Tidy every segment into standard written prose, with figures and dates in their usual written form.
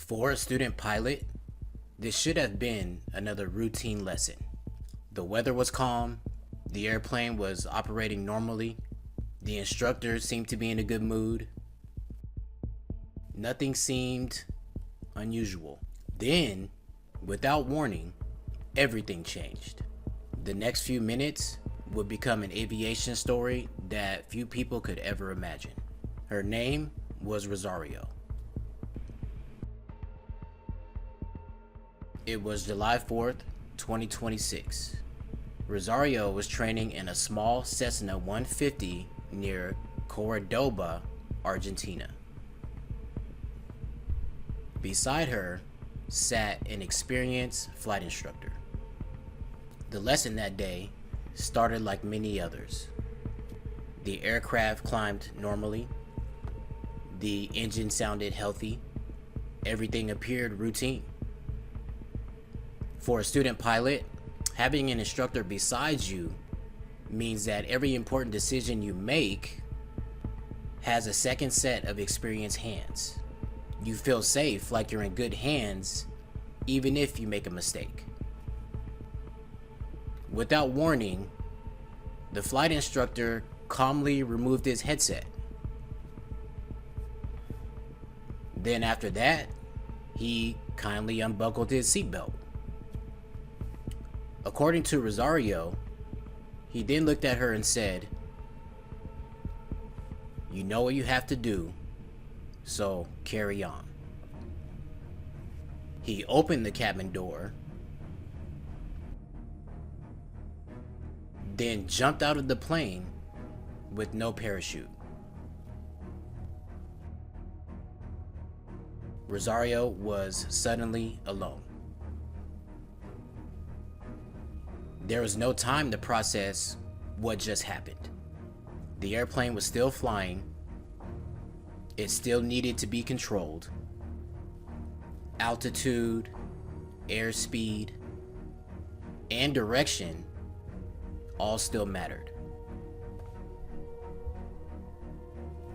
For a student pilot, this should have been another routine lesson. The weather was calm, the airplane was operating normally, the instructor seemed to be in a good mood. Nothing seemed unusual. Then, without warning, everything changed. The next few minutes would become an aviation story that few people could ever imagine. Her name was Rosario. It was July 4th, 2026. Rosario was training in a small Cessna 150 near Córdoba, Argentina. Beside her sat an experienced flight instructor. The lesson that day started like many others. The aircraft climbed normally. The engine sounded healthy. Everything appeared routine. For a student pilot, having an instructor beside you means that every important decision you make has a second set of experienced hands. You feel safe, like you're in good hands, even if you make a mistake. Without warning, the flight instructor calmly removed his headset. Then after that, he kindly unbuckled his seatbelt. According to Rosario, he then looked at her and said, "You know what you have to do, so carry on." He opened the cabin door, then jumped out of the plane with no parachute. Rosario was suddenly alone. There was no time to process what just happened. The airplane was still flying. It still needed to be controlled. Altitude, airspeed, and direction all still mattered.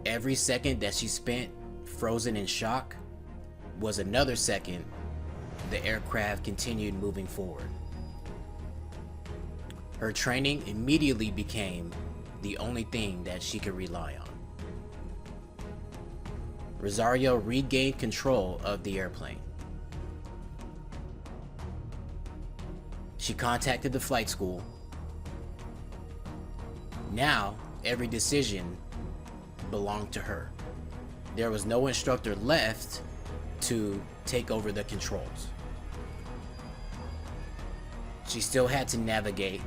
Every second that she spent frozen in shock was another second the aircraft continued moving forward. Her training immediately became the only thing that she could rely on. Rosario regained control of the airplane. She contacted the flight school. Now, every decision belonged to her. There was no instructor left to take over the controls. She still had to navigate,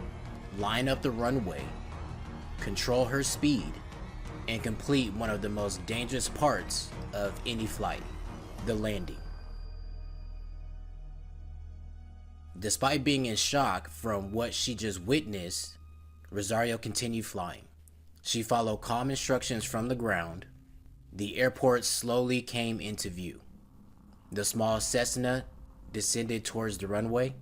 line up the runway, control her speed, and complete one of the most dangerous parts of any flight, the landing. Despite being in shock from what she just witnessed, Rosario continued flying. She followed calm instructions from the ground. The airport slowly came into view. The small Cessna descended towards the runway.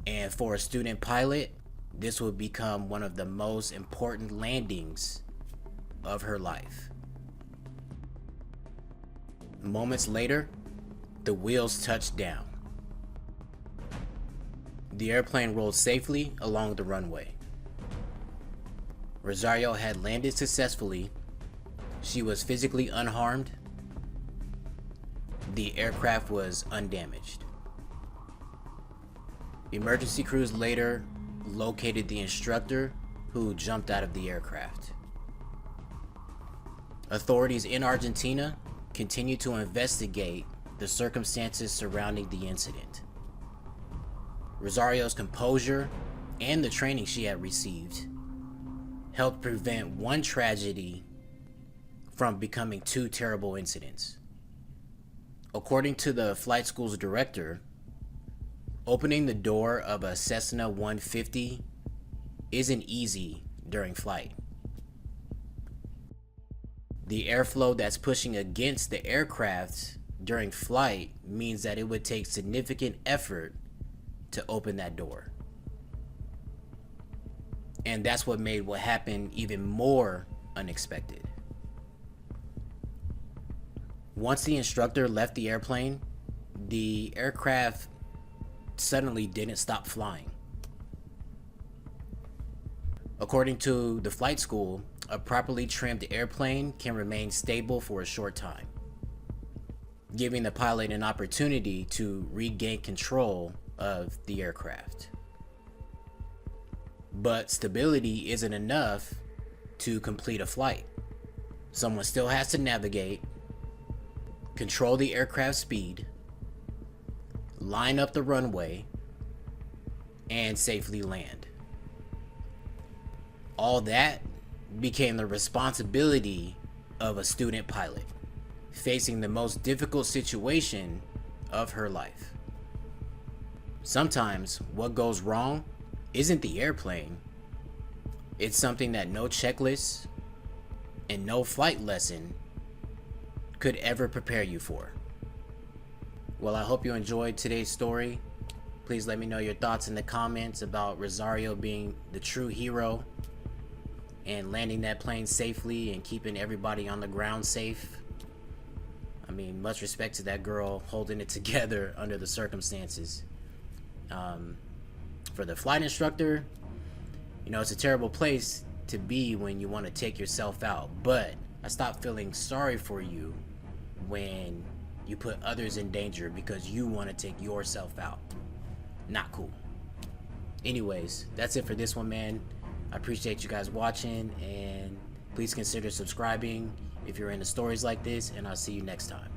And for a student pilot, this would become one of the most important landings of her life. Moments later, the wheels touched down. The airplane rolled safely along the runway. Rosario had landed successfully. She was physically unharmed. The aircraft was undamaged. Emergency crews later located the instructor who jumped out of the aircraft. Authorities in Argentina continue to investigate the circumstances surrounding the incident. Rosario's composure and the training she had received helped prevent one tragedy from becoming two terrible incidents. According to the flight school's director, opening the door of a Cessna 150 isn't easy during flight. The airflow that's pushing against the aircraft during flight means that it would take significant effort to open that door. And that's what made what happened even more unexpected. Once the instructor left the airplane, the aircraft suddenly didn't stop flying. According to the flight school, a properly trimmed airplane can remain stable for a short time, giving the pilot an opportunity to regain control of the aircraft. But stability isn't enough to complete a flight. Someone still has to navigate, control the aircraft speed, line up the runway, and safely land. All that became the responsibility of a student pilot, facing the most difficult situation of her life. Sometimes what goes wrong isn't the airplane. It's something that no checklist and no flight lesson could ever prepare you for. Well, I hope you enjoyed today's story. Please let me know your thoughts in the comments about Rosario being the true hero and landing that plane safely and keeping everybody on the ground safe. I mean, much respect to that girl holding it together under the circumstances. For the flight instructor, you know, it's a terrible place to be when you want to take yourself out, but I stopped feeling sorry for you when you put others in danger because you want to take yourself out. Not cool. Anyways, that's it for this one, man. I appreciate you guys watching, and please consider subscribing if you're into stories like this, and I'll see you next time.